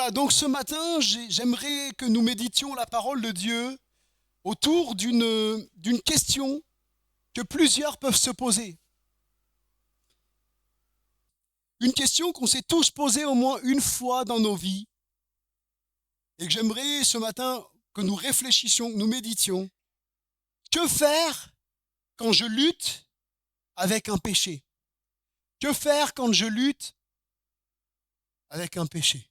Voilà, donc ce matin, j'aimerais que nous méditions la parole de Dieu autour d'une question que plusieurs peuvent se poser. Une question qu'on s'est tous posée au moins une fois dans nos vies et que j'aimerais ce matin que nous réfléchissions, que nous méditions. Que faire quand je lutte avec un péché? Que faire quand je lutte avec un péché?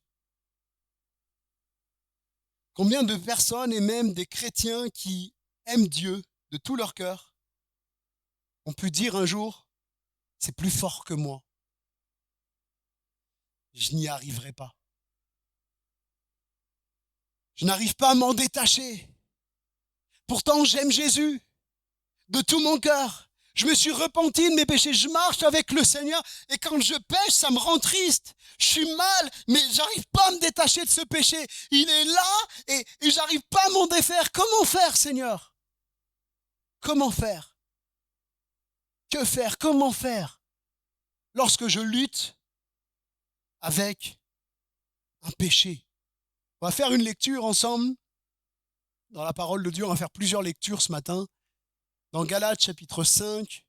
Combien de personnes et même des chrétiens qui aiment Dieu de tout leur cœur ont pu dire un jour, c'est plus fort que moi, je n'y arriverai pas. Je n'arrive pas à m'en détacher. Pourtant, j'aime Jésus de tout mon cœur. Je me suis repenti de mes péchés. Je marche avec le Seigneur. Et quand je pêche, ça me rend triste. Je suis mal, mais j'arrive pas à me détacher de ce péché. Il est là et j'arrive pas à m'en défaire. Comment faire, Seigneur? Comment faire? Que faire? Comment faire lorsque je lutte avec un péché? On va faire une lecture ensemble dans la parole de Dieu. On va faire plusieurs lectures ce matin. Dans Galates chapitre 5,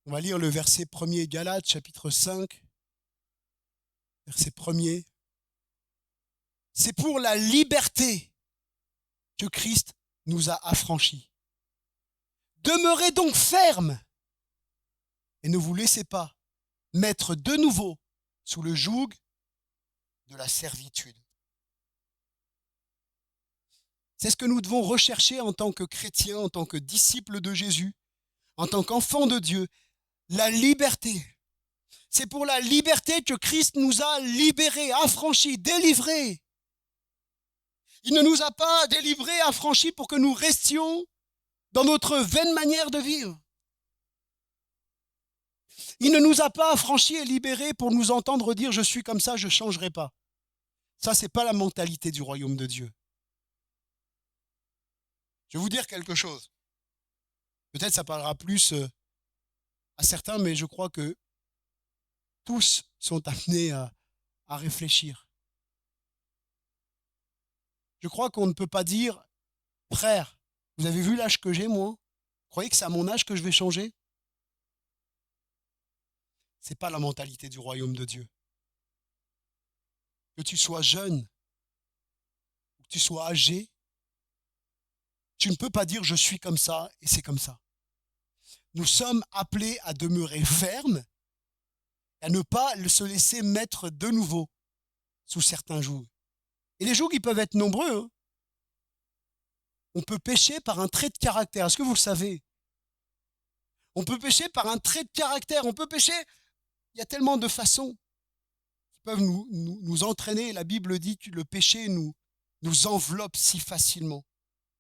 on va lire le verset 1er, Galates chapitre 5, verset 1er. C'est pour la liberté que Christ nous a affranchis. Demeurez donc fermes et ne vous laissez pas mettre de nouveau sous le joug de la servitude. C'est ce que nous devons rechercher en tant que chrétiens, en tant que disciples de Jésus, en tant qu'enfants de Dieu, la liberté. C'est pour la liberté que Christ nous a libérés, affranchis, délivrés. Il ne nous a pas délivrés, affranchis pour que nous restions dans notre vaine manière de vivre. Il ne nous a pas affranchis et libérés pour nous entendre dire « je suis comme ça, je ne changerai pas ». Ça, ce n'est pas la mentalité du royaume de Dieu. Je vais vous dire quelque chose. Peut-être ça parlera plus à certains, mais je crois que tous sont amenés à réfléchir. Je crois qu'on ne peut pas dire « frère, vous avez vu l'âge que j'ai, moi? Vous croyez que c'est à mon âge que je vais changer ?» Ce n'est pas la mentalité du royaume de Dieu. Que tu sois jeune, que tu sois âgé, tu ne peux pas dire « je suis comme ça et c'est comme ça ». Nous sommes appelés à demeurer fermes et à ne pas se laisser mettre de nouveau sous certains jougs. Et les jougs, ils peuvent être nombreux. On peut pécher par un trait de caractère. Est-ce que vous le savez? On peut pécher par un trait de caractère. On peut pécher... Il y a tellement de façons qui peuvent nous entraîner. La Bible dit que le péché nous enveloppe si facilement.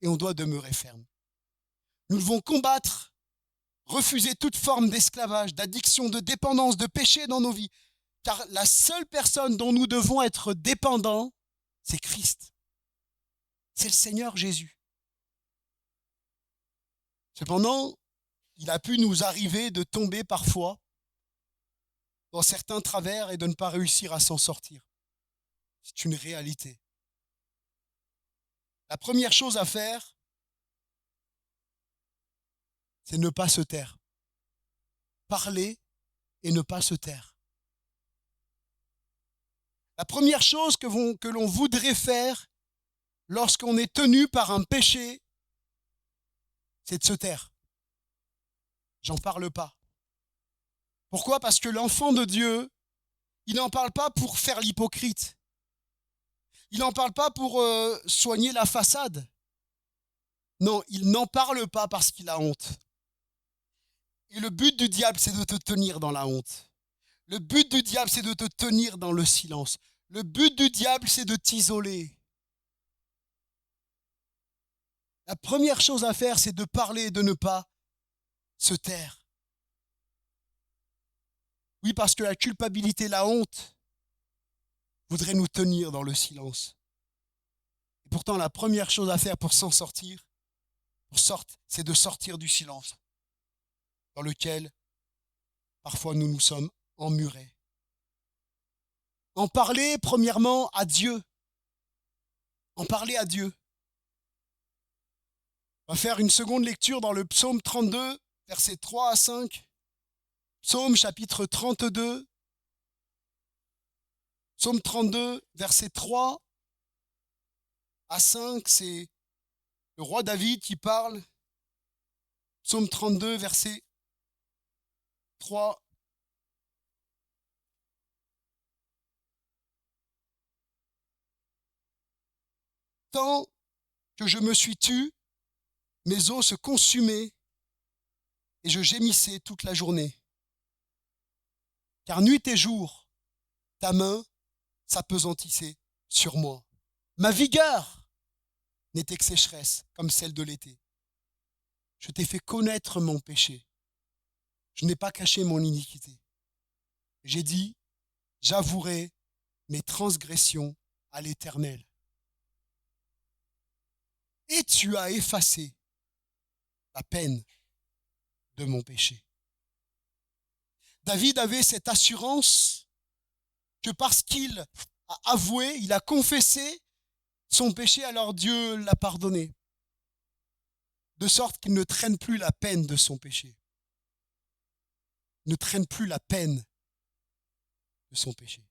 Et on doit demeurer ferme. Nous devons combattre, refuser toute forme d'esclavage, d'addiction, de dépendance, de péché dans nos vies. Car la seule personne dont nous devons être dépendants, c'est Christ. C'est le Seigneur Jésus. Cependant, il a pu nous arriver de tomber parfois dans certains travers et de ne pas réussir à s'en sortir. C'est une réalité. La première chose à faire, c'est ne pas se taire. Parler et ne pas se taire. La première chose que l'on voudrait faire lorsqu'on est tenu par un péché, c'est de se taire. J'en parle pas. Pourquoi? Parce que l'enfant de Dieu, il n'en parle pas pour faire l'hypocrite. Il n'en parle pas pour soigner la façade. Non, il n'en parle pas parce qu'il a honte. Et le but du diable, c'est de te tenir dans la honte. Le but du diable, c'est de te tenir dans le silence. Le but du diable, c'est de t'isoler. La première chose à faire, c'est de parler et de ne pas se taire. Oui, parce que la culpabilité, la honte, voudraient nous tenir dans le silence. Et pourtant, la première chose à faire pour s'en sortir, c'est de sortir du silence dans lequel parfois nous nous sommes emmurés. en parler premièrement à Dieu. En parler à Dieu. On va faire une seconde lecture dans le psaume 32, versets 3 à 5. Psaume chapitre 32. Psaume 32, versets 3 à 5, c'est le roi David qui parle. Psaume 32, verset 3. Tant que je me suis tu, mes os se consumaient et je gémissais toute la journée. Car nuit et jour, ta main s'appesantissait sur moi. Ma vigueur n'était que sécheresse comme celle de l'été. Je t'ai fait connaître mon péché. Je n'ai pas caché mon iniquité. J'ai dit, j'avouerai mes transgressions à l'Éternel. Et tu as effacé la peine de mon péché. David avait cette assurance que parce qu'il a avoué, il a confessé son péché, alors Dieu l'a pardonné. De sorte qu'il ne traîne plus la peine de son péché. Il ne traîne plus la peine de son péché.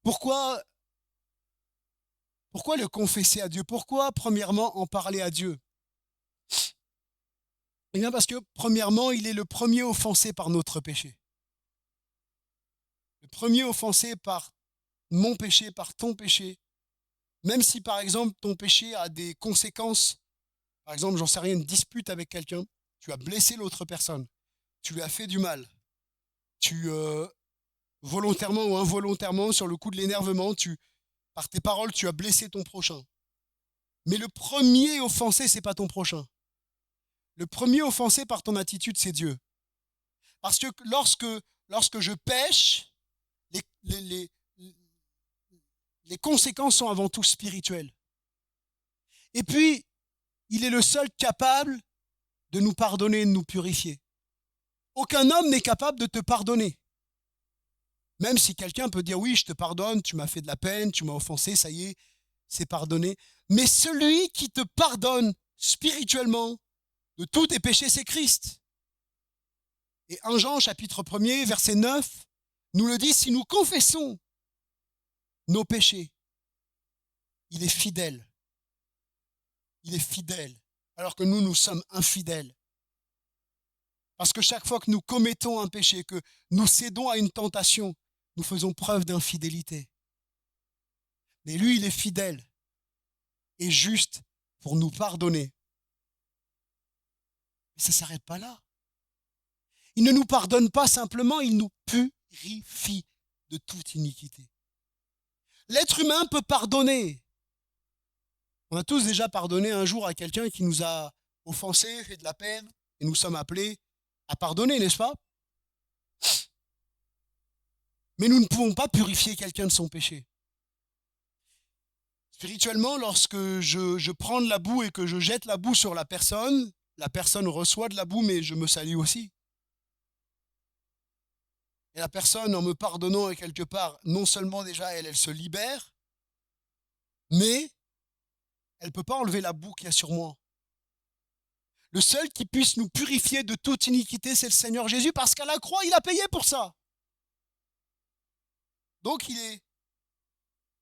Pourquoi le confesser à Dieu? Pourquoi, premièrement, en parler à Dieu? Eh bien, parce que, premièrement, il est le premier offensé par notre péché. Le premier offensé par mon péché, par ton péché. Même si, par exemple, ton péché a des conséquences, par exemple, j'en sais rien, une dispute avec quelqu'un, tu as blessé l'autre personne, tu lui as fait du mal, tu, volontairement ou involontairement, sur le coup de l'énervement, par tes paroles, tu as blessé ton prochain. Mais le premier offensé, c'est pas ton prochain. Le premier offensé par ton attitude, c'est Dieu. Parce que lorsque je pêche, les conséquences sont avant tout spirituelles. Et puis, il est le seul capable de nous pardonner et de nous purifier. Aucun homme n'est capable de te pardonner. Même si quelqu'un peut dire, oui, je te pardonne, tu m'as fait de la peine, tu m'as offensé, ça y est, c'est pardonné. Mais celui qui te pardonne spirituellement de tous tes péchés, c'est Christ. Et 1 Jean, chapitre 1er, verset 9, nous le dit, si nous confessons nos péchés, il est fidèle. Il est fidèle, alors que nous sommes infidèles. Parce que chaque fois que nous commettons un péché, que nous cédons à une tentation, nous faisons preuve d'infidélité. Mais lui, il est fidèle et juste pour nous pardonner. Mais ça ne s'arrête pas là. Il ne nous pardonne pas simplement, il nous purifie de toute iniquité. L'être humain peut pardonner. On a tous déjà pardonné un jour à quelqu'un qui nous a offensés, fait de la peine, et nous sommes appelés à pardonner, n'est-ce pas? Mais nous ne pouvons pas purifier quelqu'un de son péché. Spirituellement, lorsque je prends de la boue et que je jette la boue sur la personne reçoit de la boue, mais je me salue aussi. Et la personne, en me pardonnant quelque part, non seulement déjà elle se libère, mais elle ne peut pas enlever la boue qu'il y a sur moi. Le seul qui puisse nous purifier de toute iniquité, c'est le Seigneur Jésus, parce qu'à la croix, il a payé pour ça. Donc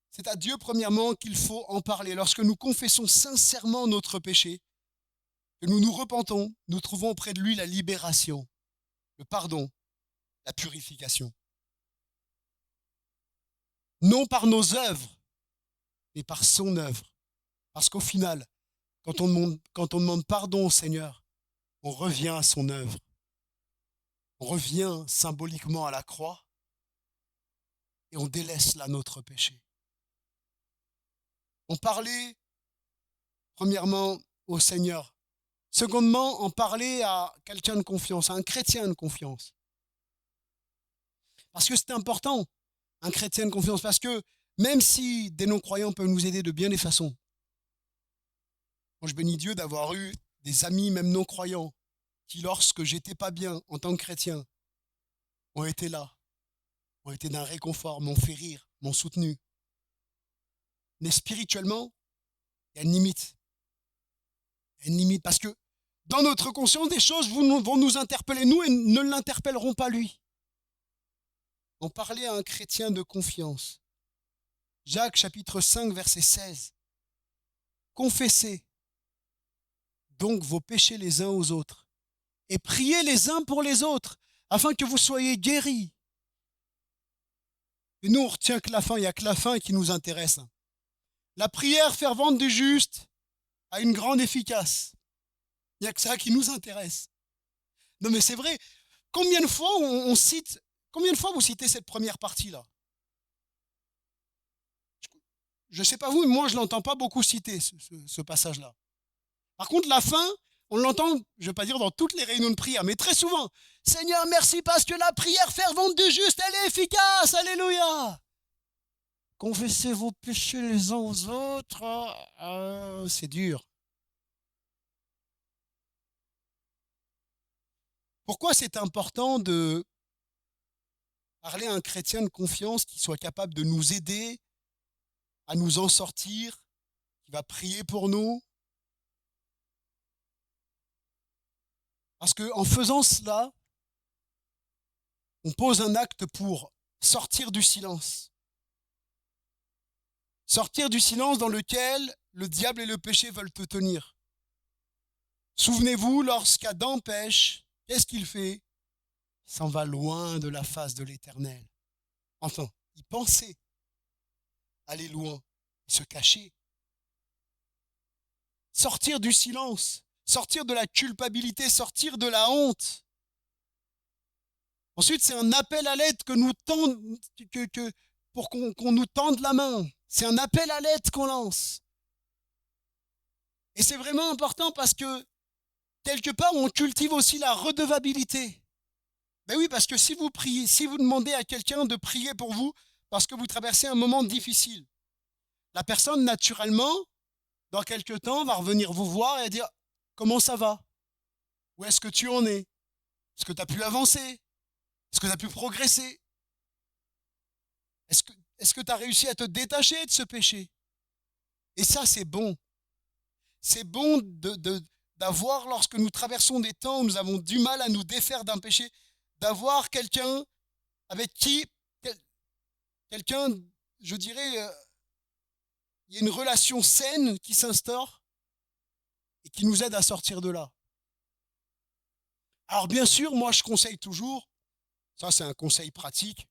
c'est à Dieu premièrement qu'il faut en parler. Lorsque nous confessons sincèrement notre péché, que nous nous repentons, nous trouvons auprès de lui la libération, le pardon, la purification. Non par nos œuvres, mais par son œuvre. Parce qu'au final, quand on demande pardon au Seigneur, on revient à son œuvre. On revient symboliquement à la croix et on délaisse là notre péché. On parlait premièrement au Seigneur. Secondement, en parler à quelqu'un de confiance, à un chrétien de confiance. Parce que c'est important, un chrétien de confiance, parce que même si des non-croyants peuvent nous aider de bien des façons, moi je bénis Dieu d'avoir eu des amis, même non-croyants, qui lorsque j'étais pas bien en tant que chrétien, ont été là, ont été d'un réconfort, m'ont fait rire, m'ont soutenu. Mais spirituellement, il y a une limite. Il y a une limite parce que dans notre conscience, des choses vont nous interpeller, nous, et ne l'interpelleront pas lui. On parlait à un chrétien de confiance. Jacques chapitre 5, verset 16. Confessez donc vos péchés les uns aux autres et priez les uns pour les autres afin que vous soyez guéris. Et nous, on retient que la fin, il n'y a que la fin qui nous intéresse. La prière fervente du juste a une grande efficace. Il n'y a que ça qui nous intéresse. Non mais c'est vrai, combien de fois combien de fois vous citez cette première partie-là? Je ne sais pas vous, mais moi je ne l'entends pas beaucoup citer, ce passage-là. Par contre, la fin, on l'entend, je ne vais pas dire dans toutes les réunions de prière, mais très souvent. Seigneur, merci parce que la prière fervente du juste, elle est efficace. Alléluia. Confessez vos péchés les uns aux autres. C'est dur. Pourquoi c'est important de parler à un chrétien de confiance qui soit capable de nous aider à nous en sortir, qui va prier pour nous? Parce qu'en faisant cela, on pose un acte pour sortir du silence. Sortir du silence dans lequel le diable et le péché veulent te tenir. Souvenez-vous, lorsqu'Adam pêche, qu'est-ce qu'il fait? Il s'en va loin de la face de l'Éternel. Enfin, il pensait aller loin, se cacher. Sortir du silence, sortir de la culpabilité, sortir de la honte. Ensuite, c'est un appel à l'aide pour qu'on nous tende la main. C'est un appel à l'aide qu'on lance. Et c'est vraiment important parce que, quelque part, on cultive aussi la redevabilité. Ben oui, parce que si vous priez, si vous demandez à quelqu'un de prier pour vous, parce que vous traversez un moment difficile, la personne, naturellement, dans quelques temps, va revenir vous voir et dire « Comment ça va? Où est-ce que tu en es? Est-ce que tu as pu avancer? Est-ce que tu as pu progresser? Est-ce que tu as réussi à te détacher de ce péché ?» Et ça, c'est bon. C'est bon d'avoir, lorsque nous traversons des temps où nous avons du mal à nous défaire d'un péché, d'avoir quelqu'un avec qui, quelqu'un, je dirais, il y a une relation saine qui s'instaure et qui nous aide à sortir de là. Alors bien sûr, moi je conseille toujours, ça c'est un conseil pratique,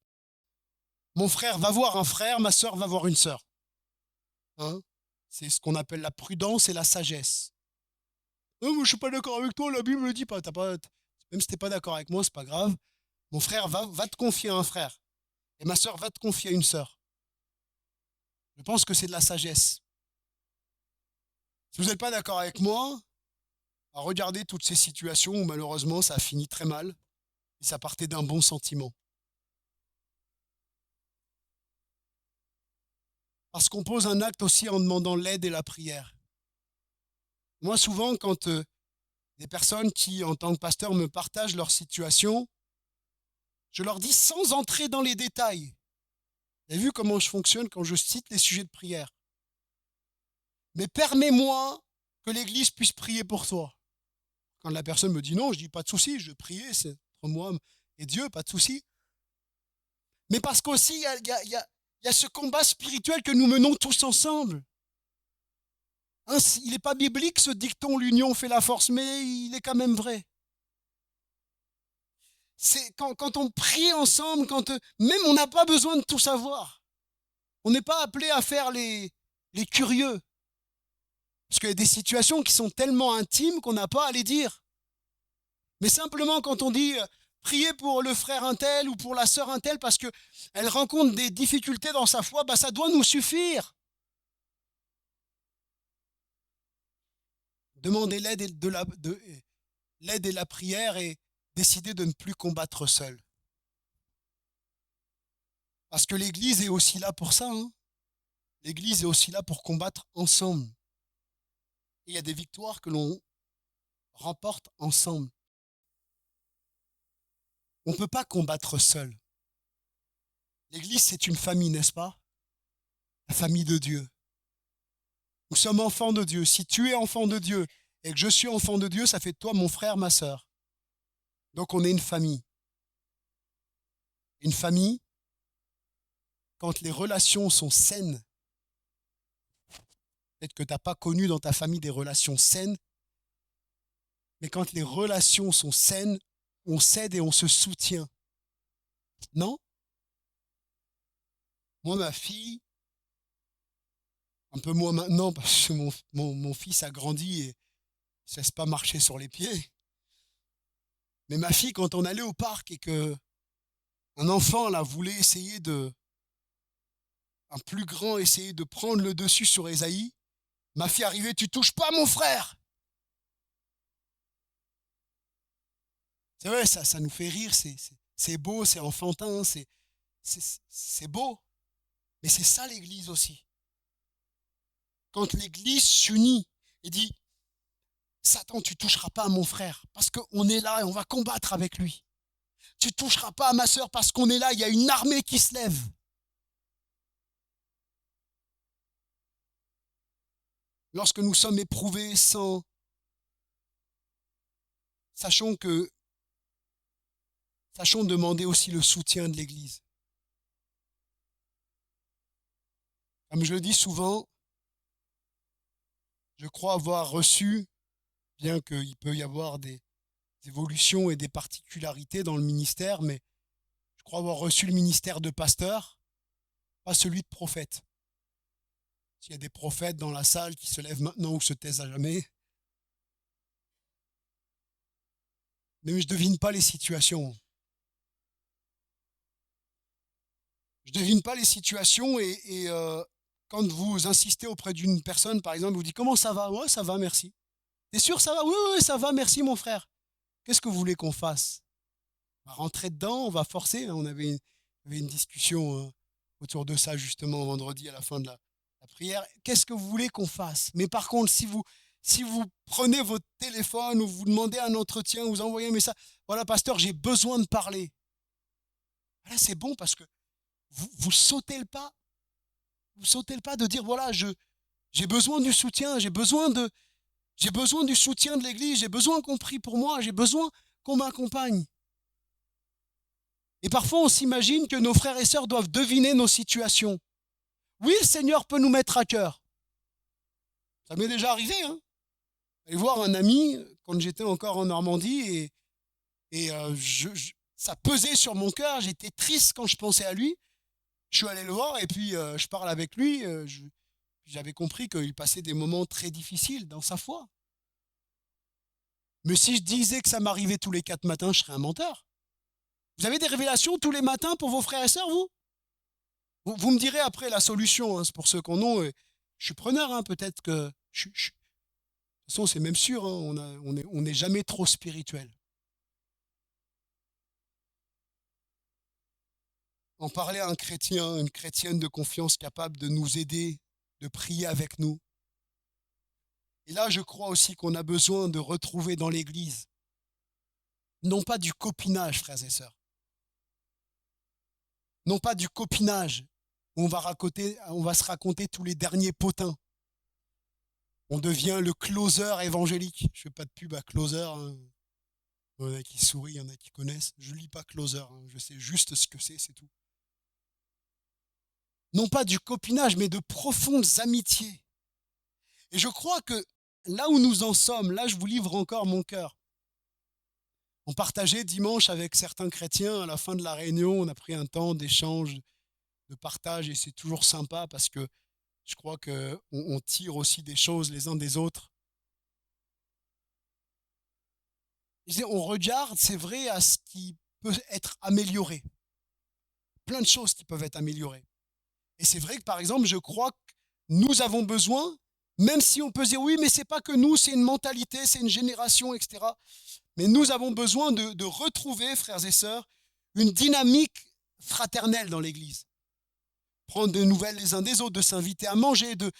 mon frère va voir un frère, ma sœur va voir une sœur. Hein? C'est ce qu'on appelle la prudence et la sagesse. Non, mais je suis pas d'accord avec toi, la Bible ne le dit pas. Même si tu n'es pas d'accord avec moi, c'est pas grave. Mon frère va te confier à un frère. Et ma sœur va te confier à une sœur. Je pense que c'est de la sagesse. Si vous n'êtes pas d'accord avec moi, regardez toutes ces situations où malheureusement ça a fini très mal et ça partait d'un bon sentiment. Parce qu'on pose un acte aussi en demandant l'aide et la prière. Moi, souvent, quand des personnes qui, en tant que pasteur, me partagent leur situation, je leur dis sans entrer dans les détails. Vous avez vu comment je fonctionne quand je cite les sujets de prière? Mais permets-moi que l'Église puisse prier pour toi. Quand la personne me dit non, je dis pas de souci, je vais prier, c'est entre moi et Dieu, pas de souci. Mais parce qu'aussi, il y a ce combat spirituel que nous menons tous ensemble. Hein, il n'est pas biblique ce dicton, l'union fait la force, mais il est quand même vrai. C'est quand on prie ensemble, même on n'a pas besoin de tout savoir. On n'est pas appelé à faire les curieux. Parce qu'il y a des situations qui sont tellement intimes qu'on n'a pas à les dire. Mais simplement quand on dit prier pour le frère un tel ou pour la sœur un tel parce qu'elle rencontre des difficultés dans sa foi, ça doit nous suffire. Demander l'aide et la prière et décider de ne plus combattre seul. Parce que l'Église est aussi là pour ça. Hein. L'Église est aussi là pour combattre ensemble. Et il y a des victoires que l'on remporte ensemble. On ne peut pas combattre seul. L'Église, c'est une famille, n'est-ce pas? La famille de Dieu. Nous sommes enfants de Dieu. Si tu es enfant de Dieu et que je suis enfant de Dieu, ça fait de toi mon frère, ma sœur. Donc on est une famille. Une famille, quand les relations sont saines, peut-être que tu n'as pas connu dans ta famille des relations saines, mais quand les relations sont saines, on s'aide et on se soutient. Non? Moi, ma fille, un peu moins maintenant, parce que mon fils a grandi et ne cesse pas marcher sur les pieds. Mais ma fille, quand on allait au parc et que un enfant là voulait essayer un plus grand essayer de prendre le dessus sur Esaïe, ma fille arrivait, tu touches pas mon frère. C'est vrai, ça nous fait rire, c'est beau, c'est enfantin, c'est beau. Mais c'est ça l'Église aussi. Quand l'Église s'unit et dit, Satan, tu toucheras pas à mon frère, parce qu'on est là et on va combattre avec lui. Tu toucheras pas à ma sœur parce qu'on est là, il y a une armée qui se lève. Lorsque nous sommes éprouvés sachons demander aussi le soutien de l'Église. Comme je le dis souvent, je crois avoir reçu, bien qu'il peut y avoir des évolutions et des particularités dans le ministère, mais je crois avoir reçu le ministère de pasteur, pas celui de prophète. S'il y a des prophètes dans la salle qui se lèvent maintenant ou se taisent à jamais, mais je ne devine pas les situations. Je ne devine pas les situations et quand vous insistez auprès d'une personne, par exemple, vous dites comment ça va? Ouais, ça va, merci. T'es sûr, ça va? Oui, oui, ça va, merci, mon frère. Qu'est-ce que vous voulez qu'on fasse? On va rentrer dedans, on va forcer. On avait une discussion autour de ça justement vendredi à la fin de la prière. Qu'est-ce que vous voulez qu'on fasse? Mais par contre, si vous prenez votre téléphone ou vous demandez un entretien, vous envoyez un message, voilà, pasteur, j'ai besoin de parler. Là, c'est bon parce que vous sautez le pas. Vous sautez le pas de dire, voilà, j'ai besoin du soutien, j'ai besoin du soutien de l'Église, j'ai besoin qu'on prie pour moi, j'ai besoin qu'on m'accompagne. Et parfois, on s'imagine que nos frères et sœurs doivent deviner nos situations. Oui, le Seigneur peut nous mettre à cœur. Ça m'est déjà arrivé, hein. Aller voir un ami quand j'étais encore en Normandie et ça pesait sur mon cœur. J'étais triste quand je pensais à lui. Je suis allé le voir et puis je parle avec lui. J'avais compris qu'il passait des moments très difficiles dans sa foi. Mais si je disais que ça m'arrivait tous les 4 matins, je serais un menteur. Vous avez des révélations tous les matins pour vos frères et sœurs, vous me direz après la solution, hein, c'est pour ceux qu'on a. Je suis preneur, hein, peut-être que... De toute façon, c'est même sûr, hein, on n'est jamais trop spirituel. En parler à un chrétien, une chrétienne de confiance capable de nous aider, de prier avec nous. Et là, je crois aussi qu'on a besoin de retrouver dans l'Église, non pas du copinage, frères et sœurs, non pas du copinage, où on va se raconter tous les derniers potins. On devient le closer évangélique. Je ne fais pas de pub à closer. Hein. Il y en a qui sourient, il y en a qui connaissent. Je ne lis pas closer, hein. Je sais juste ce que c'est tout. Non pas du copinage, mais de profondes amitiés. Et je crois que là où nous en sommes, là je vous livre encore mon cœur. On partageait dimanche avec certains chrétiens, à la fin de la réunion, on a pris un temps d'échange, de partage, et c'est toujours sympa parce que je crois qu'on tire aussi des choses les uns des autres. On regarde, c'est vrai, à ce qui peut être amélioré. Plein de choses qui peuvent être améliorées. Et c'est vrai que, par exemple, je crois que nous avons besoin, même si on peut dire oui, mais c'est pas que nous, c'est une mentalité, c'est une génération, etc. Mais nous avons besoin de retrouver, frères et sœurs, une dynamique fraternelle dans l'Église. Prendre des nouvelles les uns des autres, de s'inviter à manger, de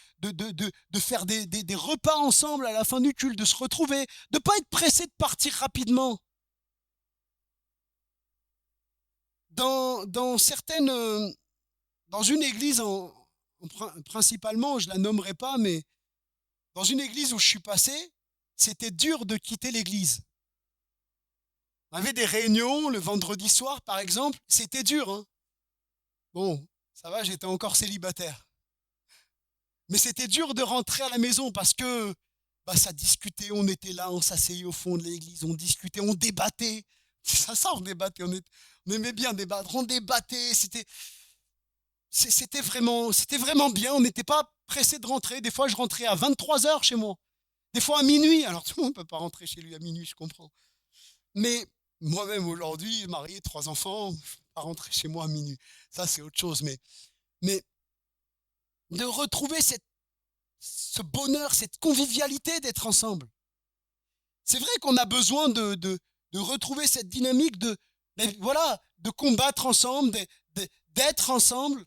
faire des repas ensemble à la fin du culte, de se retrouver, de ne pas être pressé de partir rapidement. dans certaines, dans une église, principalement, je la nommerai pas, mais dans une église où je suis passé, c'était dur de quitter l'église. On avait des réunions le vendredi soir, par exemple, c'était dur, hein. Bon, ça va, j'étais encore célibataire. Mais c'était dur de rentrer à la maison parce que bah, ça discutait, on était là, on s'asseyait au fond de l'église, on discutait, on débattait. C'est ça, on débattait, on aimait bien débattre, on débattait, c'était vraiment bien, on n'était pas pressé de rentrer. Des fois, je rentrais à 23 heures chez moi, des fois à minuit. Alors tout le monde ne peut pas rentrer chez lui à minuit, je comprends. Mais moi-même aujourd'hui, marié, 3 enfants, je ne peux pas rentrer chez moi à minuit. Ça, c'est autre chose. Mais de retrouver ce bonheur, cette convivialité d'être ensemble. C'est vrai qu'on a besoin de retrouver cette dynamique voilà, de combattre ensemble, d'être ensemble.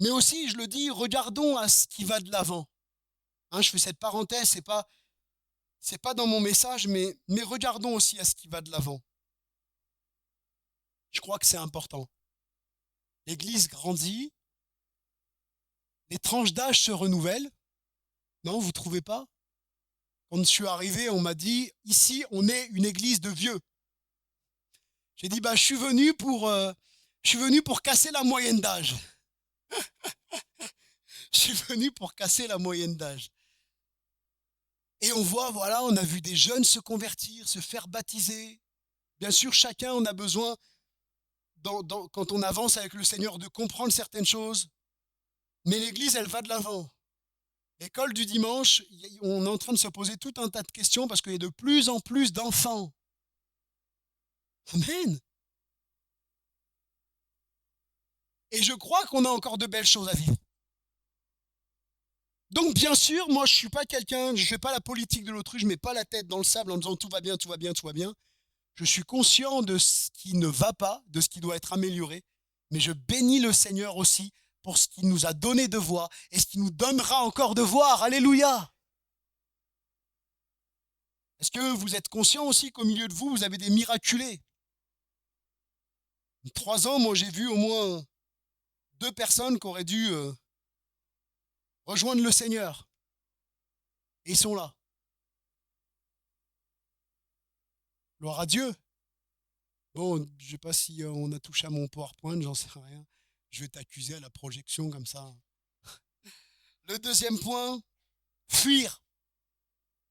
Mais aussi, je le dis, regardons à ce qui va de l'avant. Hein, je fais cette parenthèse, c'est pas dans mon message, mais regardons aussi à ce qui va de l'avant. Je crois que c'est important. L'Église grandit, les tranches d'âge se renouvellent. Non, vous ne trouvez pas? Quand je suis arrivé, on m'a dit, ici, on est une église de vieux. J'ai dit, bah, je suis venu pour casser la moyenne d'âge. Je suis venu pour casser la moyenne d'âge. Et on voit, voilà, on a vu des jeunes se convertir, se faire baptiser. Bien sûr, chacun, on a besoin, quand on avance avec le Seigneur, de comprendre certaines choses. Mais l'église, elle va de l'avant. L'école du dimanche, on est en train de se poser tout un tas de questions parce qu'il y a de plus en plus d'enfants. Amen. Et je crois qu'on a encore de belles choses à vivre. Donc bien sûr, moi je ne suis pas quelqu'un, je ne fais pas la politique de l'autruche, je ne mets pas la tête dans le sable en disant tout va bien, tout va bien, tout va bien. Je suis conscient de ce qui ne va pas, de ce qui doit être amélioré, mais je bénis le Seigneur aussi pour ce qu'il nous a donné de voir et ce qu'il nous donnera encore de voir. Alléluia! Est-ce que vous êtes conscient aussi qu'au milieu de vous, vous avez des miraculés? 3 ans, moi j'ai vu au moins 2 personnes qui auraient dû rejoindre le Seigneur. Et ils sont là. Gloire à Dieu. Bon, je ne sais pas si on a touché à mon PowerPoint, j'en sais rien. Je vais t'accuser à la projection comme ça. Le deuxième point, fuir.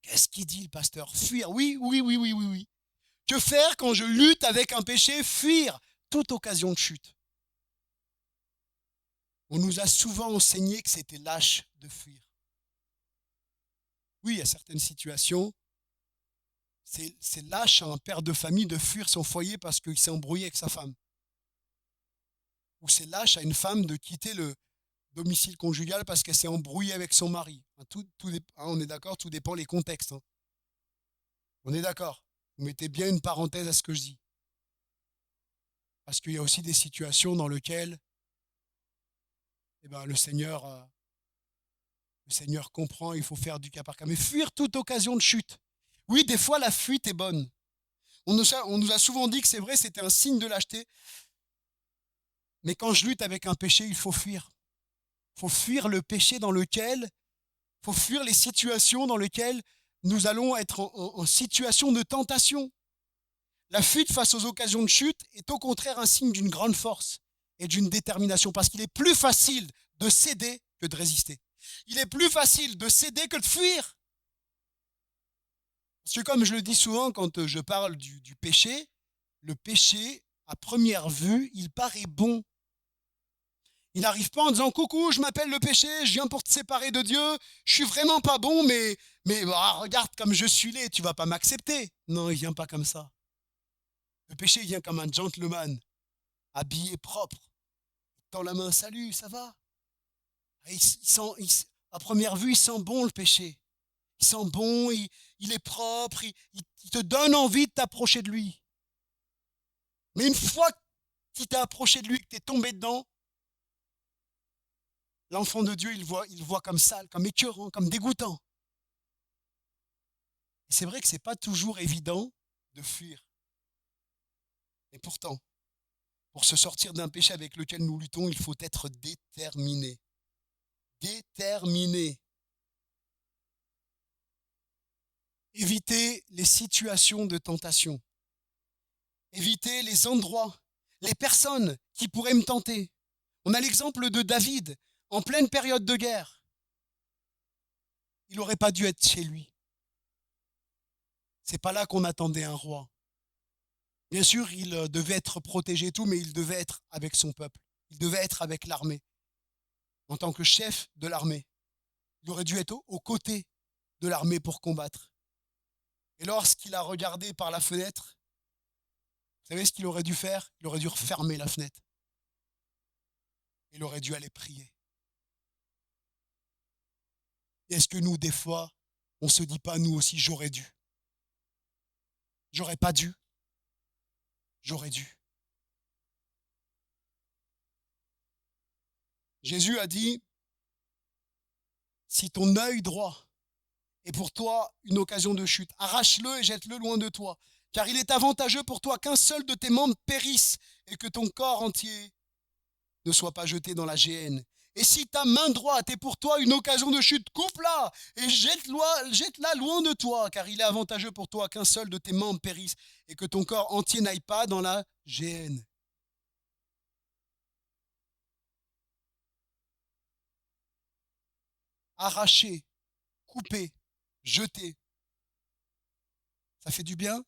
Qu'est-ce qu'il dit le pasteur? Fuir. Oui, oui, oui, oui, oui, oui. Que faire quand je lutte avec un péché? Fuir toute occasion de chute. On nous a souvent enseigné que c'était lâche de fuir. Oui, il y a certaines situations, c'est lâche à un père de famille de fuir son foyer parce qu'il s'est embrouillé avec sa femme. Ou c'est lâche à une femme de quitter le domicile conjugal parce qu'elle s'est embrouillée avec son mari. On est d'accord, tout dépend des contextes. Hein. On est d'accord. Vous mettez bien une parenthèse à ce que je dis. Parce qu'il y a aussi des situations dans lesquelles eh ben, le Seigneur comprend, il faut faire du cas par cas. Mais fuir toute occasion de chute. Oui, des fois, la fuite est bonne. On nous a souvent dit que c'est vrai, c'était un signe de lâcheté. Mais quand je lutte avec un péché, il faut fuir. Il faut fuir le péché il faut fuir les situations dans lesquelles nous allons être en situation de tentation. La fuite face aux occasions de chute est au contraire un signe d'une grande force et d'une détermination, parce qu'il est plus facile de céder que de résister. Il est plus facile de céder que de fuir. Parce que comme je le dis souvent quand je parle du péché, le péché, à première vue, il paraît bon. Il n'arrive pas en disant « Coucou, je m'appelle le péché, je viens pour te séparer de Dieu, je suis vraiment pas bon, mais regarde comme je suis laid, tu vas pas m'accepter. » Non, il vient pas comme ça. Le péché vient comme un gentleman, habillé propre, tend la main « Salut, ça va ?» À première vue, il sent bon le péché. Il sent bon, il est propre, il te donne envie de t'approcher de lui. Mais une fois qu'il t'est approché de lui, que tu es tombé dedans, l'enfant de Dieu, il voit comme sale, comme écœurant, comme dégoûtant. Et c'est vrai que ce n'est pas toujours évident de fuir. Et pourtant, Pour se sortir d'un péché avec lequel nous luttons, il faut être déterminé. Déterminé. Éviter les situations de tentation. Éviter les endroits, les personnes qui pourraient me tenter. On a l'exemple de David, en pleine période de guerre. Il n'aurait pas dû être chez lui. C'est pas là qu'on attendait un roi. Bien sûr, il devait être protégé et tout, mais il devait être avec son peuple. Il devait être avec l'armée. En tant que chef de l'armée, il aurait dû être aux côtés de l'armée pour combattre. Et lorsqu'il a regardé par la fenêtre, vous savez ce qu'il aurait dû faire? Il aurait dû refermer la fenêtre. Il aurait dû aller prier. Et est-ce que nous, des fois, on ne se dit pas, nous aussi, j'aurais dû? J'aurais pas dû? J'aurais dû. Jésus a dit, si ton œil droit est pour toi une occasion de chute, arrache-le et jette-le loin de toi, car il est avantageux pour toi qu'un seul de tes membres périsse et que ton corps entier ne soit pas jeté dans la géhenne. Et si ta main droite est pour toi une occasion de chute, coupe-la et jette-la loin de toi, car il est avantageux pour toi qu'un seul de tes membres périsse et que ton corps entier n'aille pas dans la géhenne. Arracher, couper, jeter, ça fait du bien?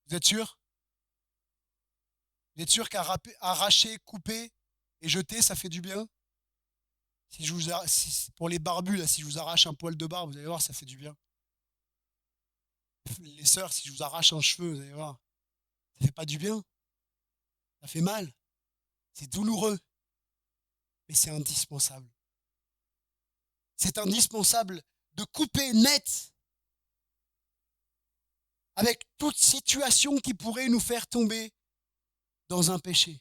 Vous êtes sûr? Vous êtes sûr qu'arracher, couper et jeter, ça fait du bien? Pour les barbus, là, si je vous arrache un poil de barbe, vous allez voir, ça fait du bien. Les sœurs, si je vous arrache un cheveu, vous allez voir, ça fait pas du bien. Ça fait mal. C'est douloureux. Mais c'est indispensable. C'est indispensable de couper net avec toute situation qui pourrait nous faire tomber dans un péché.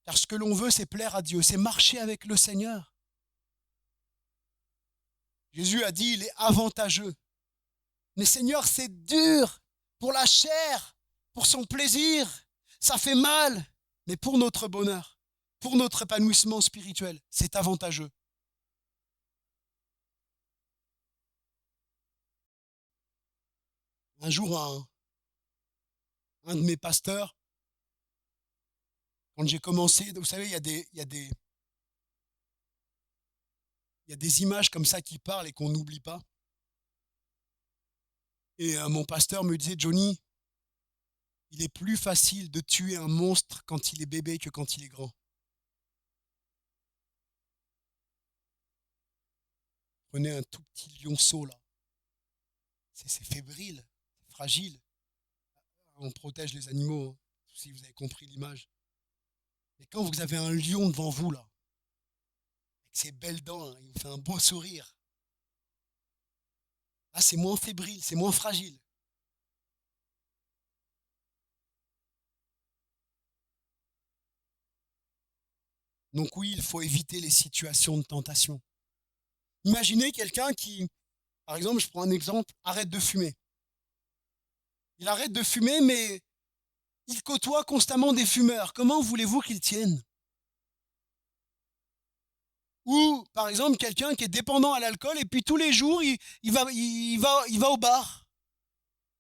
Car ce que l'on veut, c'est plaire à Dieu, c'est marcher avec le Seigneur. Jésus a dit, il est avantageux. Mais Seigneur, c'est dur pour la chair, pour son plaisir. Ça fait mal, mais pour notre bonheur, pour notre épanouissement spirituel, c'est avantageux. Un jour, un de mes pasteurs, quand j'ai commencé, vous savez, il y a des images comme ça qui parlent et qu'on n'oublie pas. Et mon pasteur me disait, Johnny, il est plus facile de tuer un monstre quand il est bébé que quand il est grand. Prenez un tout petit lionceau là. C'est fébrile, c'est fragile. On protège les animaux, hein, si vous avez compris l'image. Mais quand vous avez un lion devant vous là, avec ses belles dents, hein, il vous fait un beau sourire. Là, c'est moins fébrile, c'est moins fragile. Donc oui, il faut éviter les situations de tentation. Imaginez quelqu'un qui, par exemple, je prends un exemple, arrête de fumer. Il arrête de fumer, mais il côtoie constamment des fumeurs. Comment voulez-vous qu'il tienne? Ou, par exemple, quelqu'un qui est dépendant à l'alcool et puis tous les jours, il va au bar.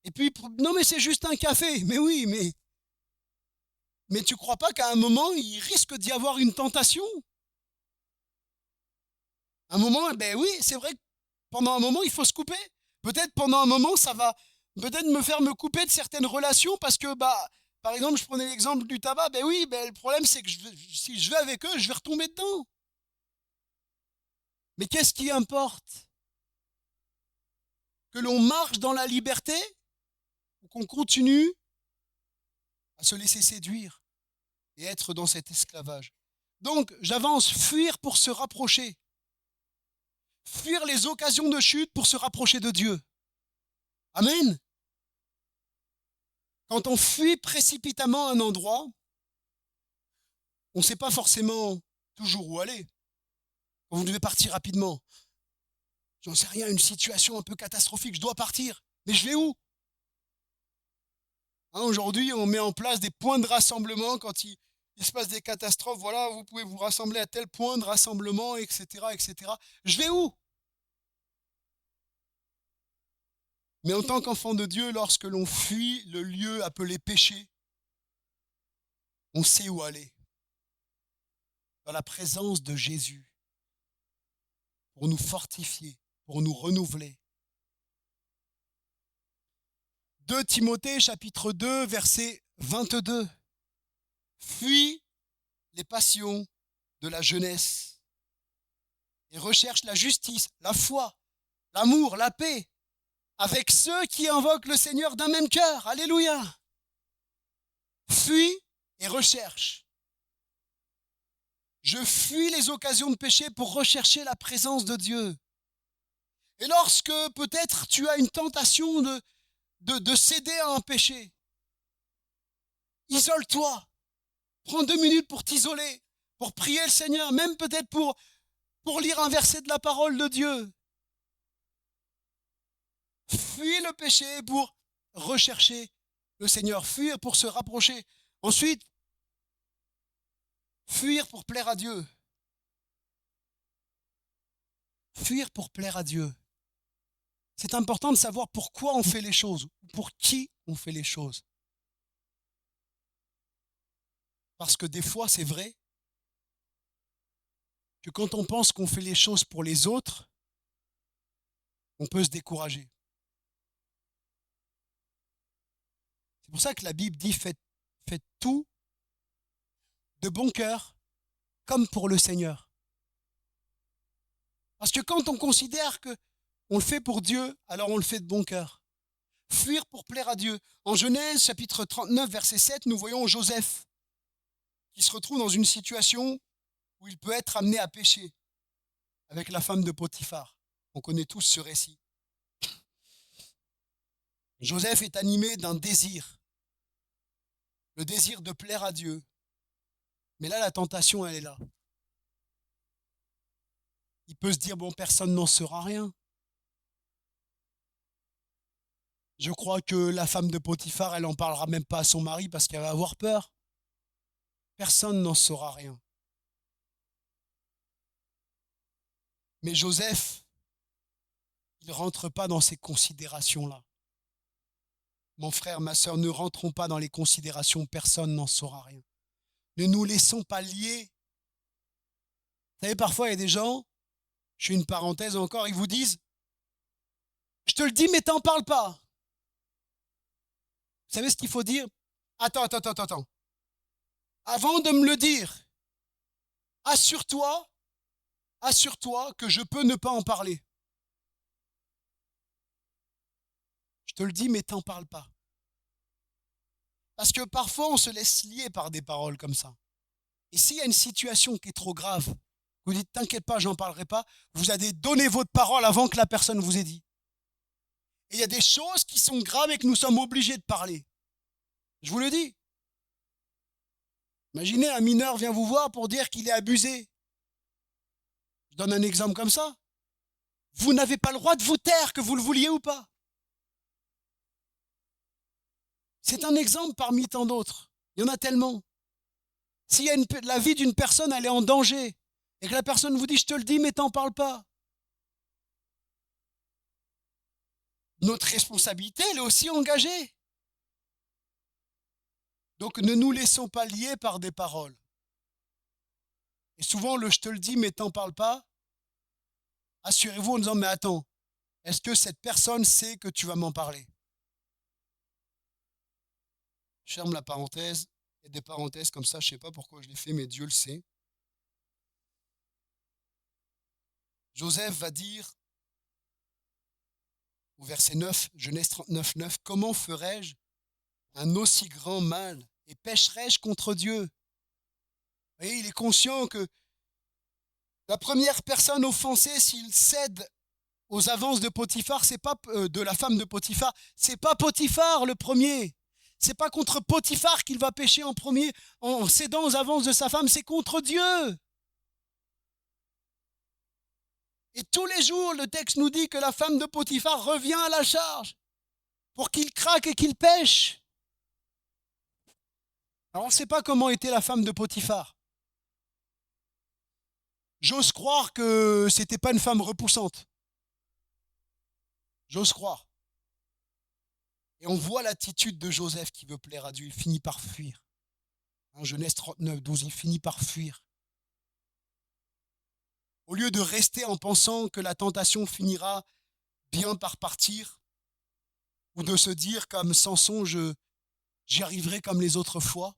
Et puis, non mais c'est juste un café. Mais oui, mais tu crois pas qu'à un moment, il risque d'y avoir une tentation? Un moment, ben oui, c'est vrai que pendant un moment, il faut se couper. Peut-être pendant un moment, ça va peut-être me faire me couper de certaines relations parce que, bah, par exemple, je prenais l'exemple du tabac. Ben oui, ben, le problème, c'est que si je vais avec eux, je vais retomber dedans. Mais qu'est-ce qui importe? Que l'on marche dans la liberté ou qu'on continue à se laisser séduire et être dans cet esclavage? Donc, j'avance, fuir pour se rapprocher. Fuir les occasions de chute pour se rapprocher de Dieu. Amen. Quand on fuit précipitamment un endroit, on ne sait pas forcément toujours où aller. Quand vous devez partir rapidement, j'en sais rien, une situation un peu catastrophique, je dois partir, mais je vais où? Hein, aujourd'hui, on met en place des points de rassemblement quand il se passe des catastrophes. Voilà, vous pouvez vous rassembler à tel point de rassemblement, etc., etc. Je vais où? Mais en tant qu'enfant de Dieu, lorsque l'on fuit le lieu appelé péché, on sait où aller. Dans la présence de Jésus, pour nous fortifier, pour nous renouveler. 2 Timothée, chapitre 2, verset 22. Fuis les passions de la jeunesse et recherche la justice, la foi, l'amour, la paix, avec ceux qui invoquent le Seigneur d'un même cœur. Alléluia. Fuis et recherche. Je fuis les occasions de péché pour rechercher la présence de Dieu. Et lorsque peut-être tu as une tentation de céder à un péché, isole-toi. Prends 2 minutes pour t'isoler, pour prier le Seigneur, même peut-être pour lire un verset de la parole de Dieu. Fuis le péché pour rechercher le Seigneur, fuir pour se rapprocher. Ensuite, fuir pour plaire à Dieu. Fuir pour plaire à Dieu. C'est important de savoir pourquoi on fait les choses, pour qui on fait les choses. Parce que des fois, c'est vrai que quand on pense qu'on fait les choses pour les autres, on peut se décourager. C'est pour ça que la Bible dit faites tout de bon cœur, comme pour le Seigneur. Parce que quand on considère qu'on le fait pour Dieu, alors on le fait de bon cœur. Fuir pour plaire à Dieu. En Genèse, chapitre 39, verset 7, nous voyons Joseph qui se retrouve dans une situation où il peut être amené à pécher avec la femme de Potiphar. On connaît tous ce récit. Joseph est animé d'un désir, le désir de plaire à Dieu. Mais là, la tentation, elle est là. Il peut se dire, bon, personne n'en saura rien. Je crois que la femme de Potiphar, elle n'en parlera même pas à son mari parce qu'elle va avoir peur. Personne n'en saura rien. Mais Joseph, il ne rentre pas dans ces considérations-là. Mon frère, ma sœur, ne rentrons pas dans les considérations, personne n'en saura rien. Ne nous laissons pas lier. Vous savez, parfois, il y a des gens, je fais une parenthèse encore, ils vous disent, je te le dis, mais t'en parles pas. Vous savez ce qu'il faut dire? Attends. Avant de me le dire, assure-toi que je peux ne pas en parler. Je te le dis, mais t'en parles pas. Parce que parfois, on se laisse lier par des paroles comme ça. Et s'il y a une situation qui est trop grave, vous dites, t'inquiète pas, j'en parlerai pas, vous avez donné votre parole avant que la personne vous ait dit. Et il y a des choses qui sont graves et que nous sommes obligés de parler. Je vous le dis. Imaginez, un mineur vient vous voir pour dire qu'il est abusé. Je donne un exemple comme ça. Vous n'avez pas le droit de vous taire, que vous le vouliez ou pas. C'est un exemple parmi tant d'autres. Il y en a tellement. Si la vie d'une personne, elle est en danger, et que la personne vous dit, je te le dis, mais t'en parles pas. Notre responsabilité, elle est aussi engagée. Donc ne nous laissons pas lier par des paroles. Et souvent, le je te le dis, mais t'en parles pas, assurez-vous en disant, mais attends, est-ce que cette personne sait que tu vas m'en parler? Je ferme la parenthèse. Il y a des parenthèses comme ça, je ne sais pas pourquoi je les fais, mais Dieu le sait. Joseph va dire, au verset 9, Genèse 39, 9, comment ferais-je un aussi grand mal et pécherais-je contre Dieu? Vous voyez, il est conscient que la première personne offensée, s'il cède aux avances de Potiphar, c'est pas de la femme de Potiphar, c'est pas Potiphar le premier. C'est pas contre Potiphar qu'il va pécher en premier en cédant aux avances de sa femme, c'est contre Dieu. Et tous les jours, le texte nous dit que la femme de Potiphar revient à la charge pour qu'il craque et qu'il pêche. Alors on ne sait pas comment était la femme de Potiphar. J'ose croire que c'était pas une femme repoussante. J'ose croire. Et on voit l'attitude de Joseph qui veut plaire à Dieu. Il finit par fuir. En Genèse 39, 12, il finit par fuir. Au lieu de rester en pensant que la tentation finira bien par partir, ou de se dire comme Samson, j'y arriverai comme les autres fois,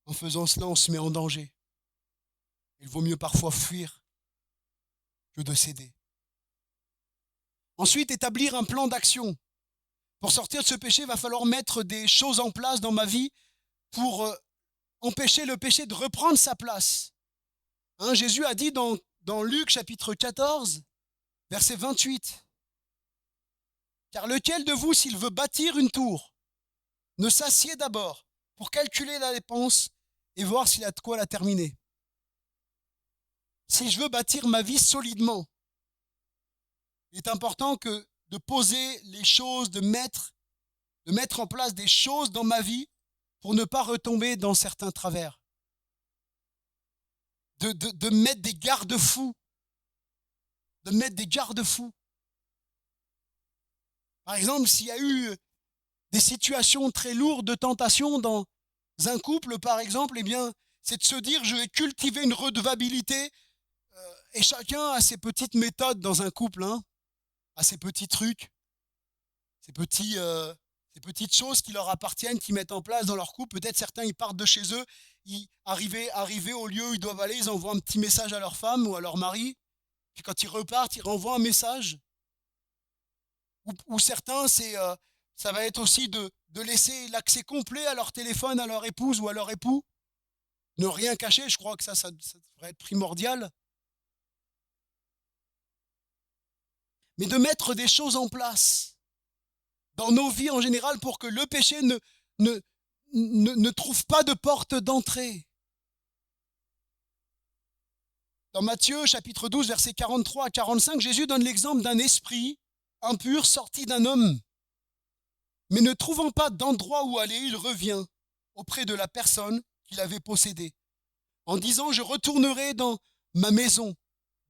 en faisant cela, on se met en danger. Il vaut mieux parfois fuir que de céder. Ensuite, établir un plan d'action. Pour sortir de ce péché, il va falloir mettre des choses en place dans ma vie pour empêcher le péché de reprendre sa place. Jésus a dit dans Luc chapitre 14, verset 28, « Car lequel de vous, s'il veut bâtir une tour, ne s'assied d'abord pour calculer la dépense et voir s'il a de quoi la terminer. Si je veux bâtir ma vie solidement, il est important que de poser les choses, de mettre en place des choses dans ma vie pour ne pas retomber dans certains travers. De mettre des garde-fous. De mettre des garde-fous. Par exemple, s'il y a eu des situations très lourdes de tentation dans un couple, par exemple, eh bien, c'est de se dire, je vais cultiver une redevabilité, et chacun a ses petites méthodes dans un couple, a ses petits trucs, ces petites choses qui leur appartiennent, qu'ils mettent en place dans leur couple. Peut-être certains, ils partent de chez eux, arrivés au lieu où ils doivent aller, ils envoient un petit message à leur femme ou à leur mari, puis quand ils repartent, ils renvoient un message. Ou certains, ça va être aussi de laisser l'accès complet à leur téléphone, à leur épouse ou à leur époux. Ne rien cacher, je crois que ça devrait être primordial. Mais de mettre des choses en place dans nos vies en général pour que le péché ne trouve pas de porte d'entrée. Dans Matthieu chapitre 12, versets 43 à 45, Jésus donne l'exemple d'un esprit impur sorti d'un homme. Mais ne trouvant pas d'endroit où aller, il revient auprès de la personne qu'il avait possédée, en disant, je retournerai dans ma maison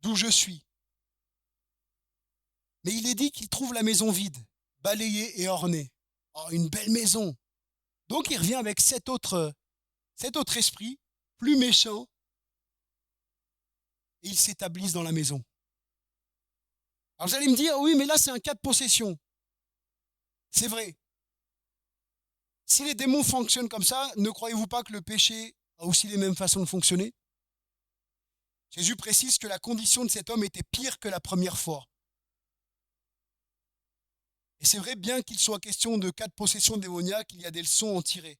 d'où je suis. Mais il est dit qu'il trouve la maison vide, balayée et ornée. Oh, une belle maison. Donc il revient avec cet autre esprit, plus méchant, et ils s'établissent dans la maison. Alors vous allez me dire, oui, mais là c'est un cas de possession. C'est vrai. Si les démons fonctionnent comme ça, ne croyez-vous pas que le péché a aussi les mêmes façons de fonctionner? Jésus précise que la condition de cet homme était pire que la première fois. Et c'est vrai, bien qu'il soit question de cas de possession démoniaque, il y a des leçons à en tirer.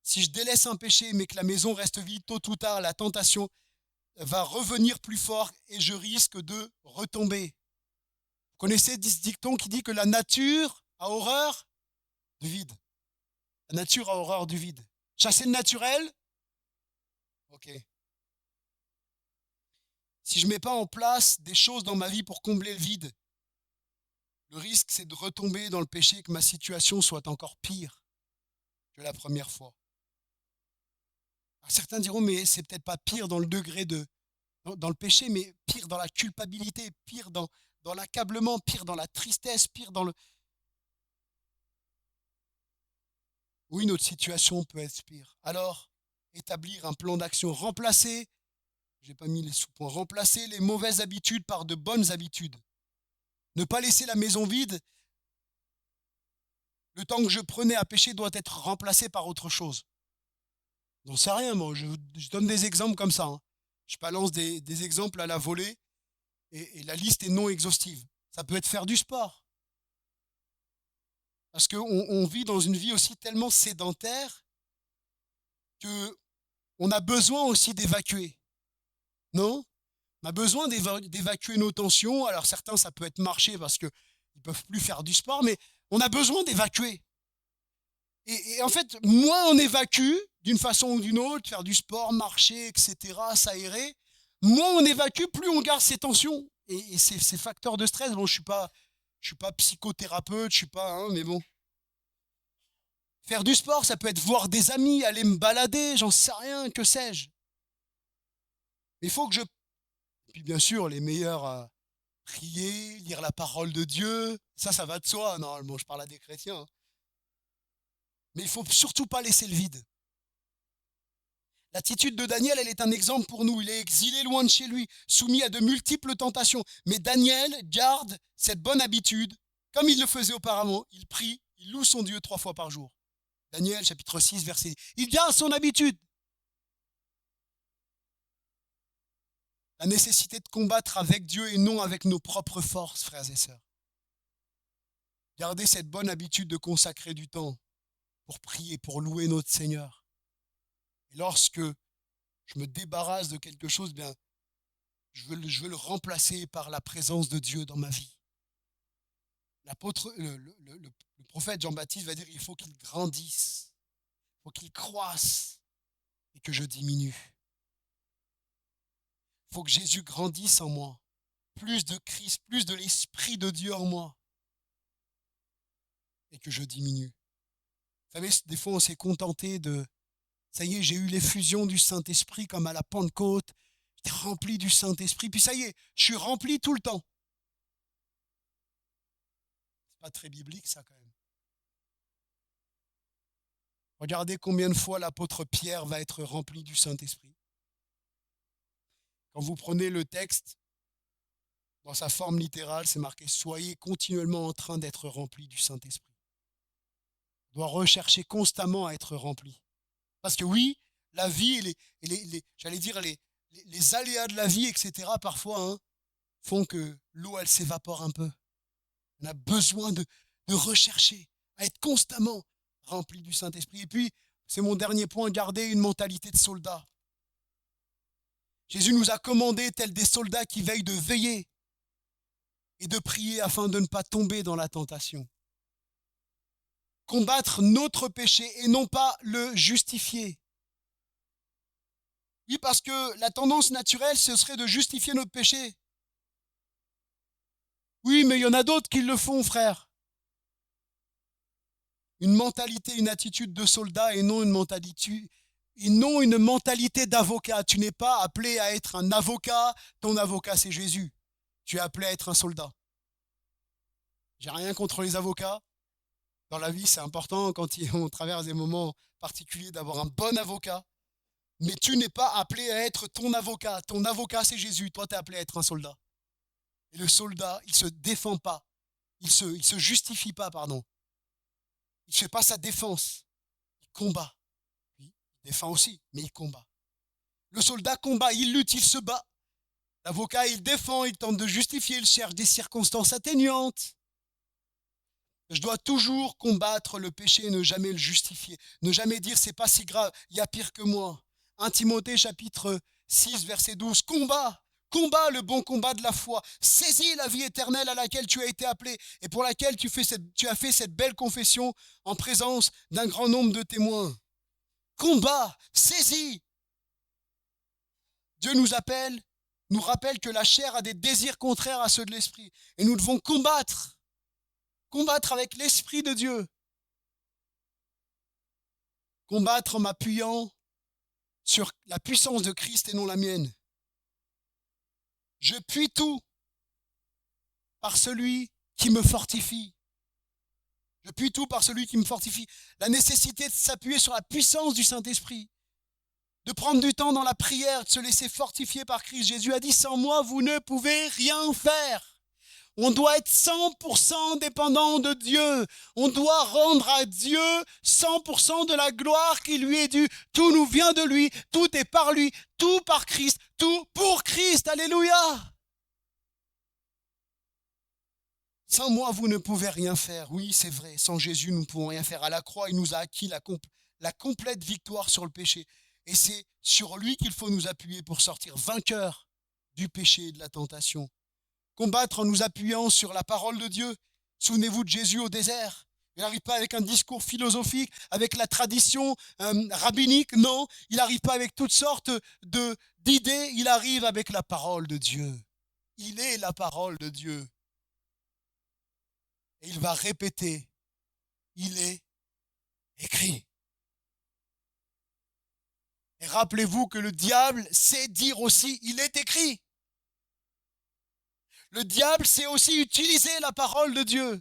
Si je délaisse un péché, mais que la maison reste vide, tôt ou tard, la tentation va revenir plus fort et je risque de retomber. Vous connaissez ce dicton qui dit que la nature a horreur du vide. La nature a horreur du vide. Chasser le naturel? Ok. Si je ne mets pas en place des choses dans ma vie pour combler le vide, le risque, c'est de retomber dans le péché et que ma situation soit encore pire que la première fois. Alors certains diront, mais c'est peut-être pas pire dans le degré dans le péché, mais pire dans la culpabilité, pire dans l'accablement, pire dans la tristesse, pire dans le... Oui, notre situation peut être pire. Alors, établir un plan d'action, remplacer les mauvaises habitudes par de bonnes habitudes. Ne pas laisser la maison vide. Le temps que je prenais à pécher doit être remplacé par autre chose. J'en sais rien, moi. Je donne des exemples comme ça. Je balance des exemples à la volée et la liste est non exhaustive. Ça peut être faire du sport. Parce qu'on vit dans une vie aussi tellement sédentaire qu'on a besoin aussi d'évacuer. Non? On a besoin d'évacuer nos tensions. Alors certains, ça peut être marcher parce qu'ils ne peuvent plus faire du sport, mais on a besoin d'évacuer. Et en fait, moins on évacue, d'une façon ou d'une autre, faire du sport, marcher, etc., s'aérer, moins on évacue, plus on garde ces tensions. Et ces facteurs de stress, bon, je suis pas psychothérapeute, je suis pas, mais bon. Faire du sport, ça peut être voir des amis, aller me balader, j'en sais rien, que sais-je. Mais il faut que je... Puis bien sûr, les meilleurs prier, lire la parole de Dieu, ça va de soi, normalement, je parle à des chrétiens. Hein. Mais il ne faut surtout pas laisser le vide. L'attitude de Daniel, elle est un exemple pour nous. Il est exilé loin de chez lui, soumis à de multiples tentations. Mais Daniel garde cette bonne habitude, comme il le faisait auparavant. Il prie, il loue son Dieu 3 fois par jour. Daniel, chapitre 6, verset 10. Il garde son habitude. La nécessité de combattre avec Dieu et non avec nos propres forces, frères et sœurs. Gardez cette bonne habitude de consacrer du temps pour prier, pour louer notre Seigneur. Et lorsque je me débarrasse de quelque chose, bien, je veux le remplacer par la présence de Dieu dans ma vie. Le prophète Jean-Baptiste va dire il faut qu'il grandisse, il faut qu'il croisse et que je diminue. Il faut que Jésus grandisse en moi, plus de Christ, plus de l'Esprit de Dieu en moi et que je diminue. Vous savez, des fois on s'est contenté de ça y est, j'ai eu l'effusion du Saint-Esprit comme à la Pentecôte, j'étais rempli du Saint-Esprit, puis ça y est, je suis rempli tout le temps. C'est pas très biblique ça quand même. Regardez combien de fois l'apôtre Pierre va être rempli du Saint-Esprit. Quand vous prenez le texte, dans sa forme littérale, c'est marqué « Soyez continuellement en train d'être remplis du Saint-Esprit ». On doit rechercher constamment à être rempli. Parce que oui, la vie, j'allais dire les aléas de la vie, etc., parfois, hein, font que l'eau, elle s'évapore un peu. On a besoin de rechercher, à être constamment rempli du Saint-Esprit. Et puis, c'est mon dernier point, garder une mentalité de soldat. Jésus nous a commandé, tels des soldats qui veillent, de veiller et de prier afin de ne pas tomber dans la tentation. Combattre notre péché et non pas le justifier. Oui, parce que la tendance naturelle, ce serait de justifier notre péché. Oui, mais il y en a d'autres qui le font, frère. Une mentalité, une attitude de soldat et non une mentalité d'avocat. Tu n'es pas appelé à être un avocat. Ton avocat, c'est Jésus. Tu es appelé à être un soldat. J'ai rien contre les avocats. Dans la vie, c'est important quand on traverse des moments particuliers d'avoir un bon avocat. Mais tu n'es pas appelé à être ton avocat. Ton avocat, c'est Jésus. Toi, tu es appelé à être un soldat. Et le soldat, il ne se défend pas. Il se justifie pas, pardon. Il ne fait pas sa défense. Il combat. Oui, il défend aussi, mais il combat. Le soldat combat, il lutte, il se bat. L'avocat, il défend, il tente de justifier, il cherche des circonstances atténuantes. Je dois toujours combattre le péché et ne jamais le justifier. Ne jamais dire c'est pas si grave, il y a pire que moi. 1 Timothée chapitre 6 verset 12. Combat le bon combat de la foi. Saisis la vie éternelle à laquelle tu as été appelé et pour laquelle tu as fait cette belle confession en présence d'un grand nombre de témoins. Combat, saisis. Dieu nous rappelle que la chair a des désirs contraires à ceux de l'esprit. Et nous devons combattre avec l'Esprit de Dieu. Combattre en m'appuyant sur la puissance de Christ et non la mienne. Je puis tout par celui qui me fortifie. Je puis tout par celui qui me fortifie. La nécessité de s'appuyer sur la puissance du Saint-Esprit. De prendre du temps dans la prière, de se laisser fortifier par Christ. Jésus a dit, sans moi, vous ne pouvez rien faire. On doit être 100% dépendant de Dieu. On doit rendre à Dieu 100% de la gloire qui lui est due. Tout nous vient de lui, tout est par lui, tout par Christ, tout pour Christ. Alléluia. Sans moi, vous ne pouvez rien faire. Oui, c'est vrai, sans Jésus, nous ne pouvons rien faire. À la croix, il nous a acquis la complète victoire sur le péché. Et c'est sur lui qu'il faut nous appuyer pour sortir vainqueur du péché et de la tentation. Combattre en nous appuyant sur la parole de Dieu. Souvenez-vous de Jésus au désert. Il n'arrive pas avec un discours philosophique, avec la tradition rabbinique, non. Il n'arrive pas avec toutes sortes d'idées, il arrive avec la parole de Dieu. Il est la parole de Dieu. Et il va répéter, il est écrit. Et rappelez-vous que le diable sait dire aussi, il est écrit. Le diable sait aussi utiliser la parole de Dieu.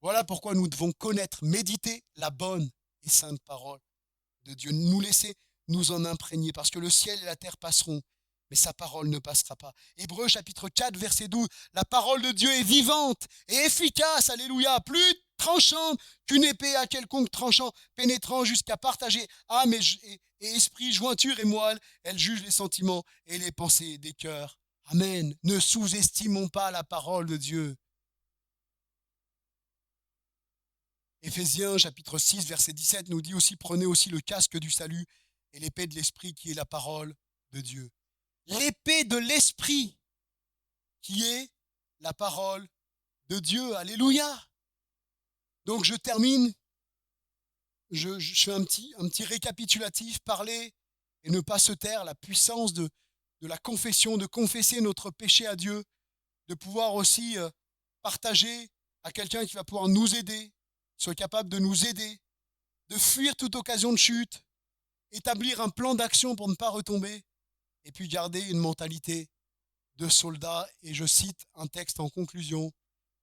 Voilà pourquoi nous devons connaître, méditer la bonne et sainte parole de Dieu. Nous laisser nous en imprégner, parce que le ciel et la terre passeront, mais sa parole ne passera pas. Hébreux chapitre 4, verset 12, la parole de Dieu est vivante et efficace, alléluia, plus tranchante qu'une épée à quelconque tranchant, pénétrant jusqu'à partager âme et esprit, jointure et moelle. Elle juge les sentiments et les pensées des cœurs. Amen. Ne sous-estimons pas la parole de Dieu. Éphésiens chapitre 6, verset 17 nous dit aussi, prenez aussi le casque du salut et l'épée de l'esprit qui est la parole de Dieu. L'épée de l'esprit qui est la parole de Dieu. Alléluia. Donc je termine, je fais un petit récapitulatif, parler et ne pas se taire, la puissance de la confession, de confesser notre péché à Dieu, de pouvoir aussi partager à quelqu'un qui va pouvoir nous aider, soit capable de nous aider, de fuir toute occasion de chute, établir un plan d'action pour ne pas retomber, et puis garder une mentalité de soldat. Et je cite un texte en conclusion,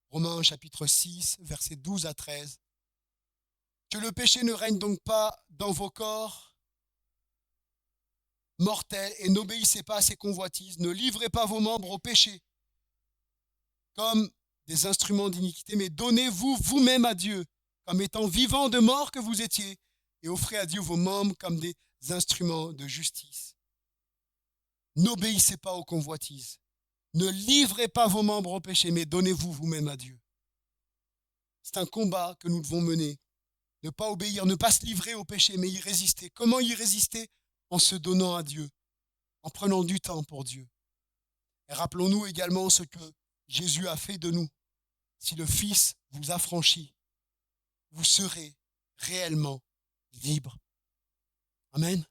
Romains chapitre 6, versets 12 à 13. Que le péché ne règne donc pas dans vos corps mortels et n'obéissez pas à ses convoitises. Ne livrez pas vos membres au péché comme des instruments d'iniquité, mais donnez-vous vous-même à Dieu comme étant vivants de mort que vous étiez, et offrez à Dieu vos membres comme des instruments de justice. N'obéissez pas aux convoitises. Ne livrez pas vos membres au péché, mais donnez-vous vous-même à Dieu. C'est un combat que nous devons mener. Ne pas obéir, ne pas se livrer au péché, mais y résister. Comment y résister? En se donnant à Dieu, en prenant du temps pour Dieu. Et rappelons-nous également ce que Jésus a fait de nous. Si le Fils vous affranchit, vous serez réellement libre. Amen.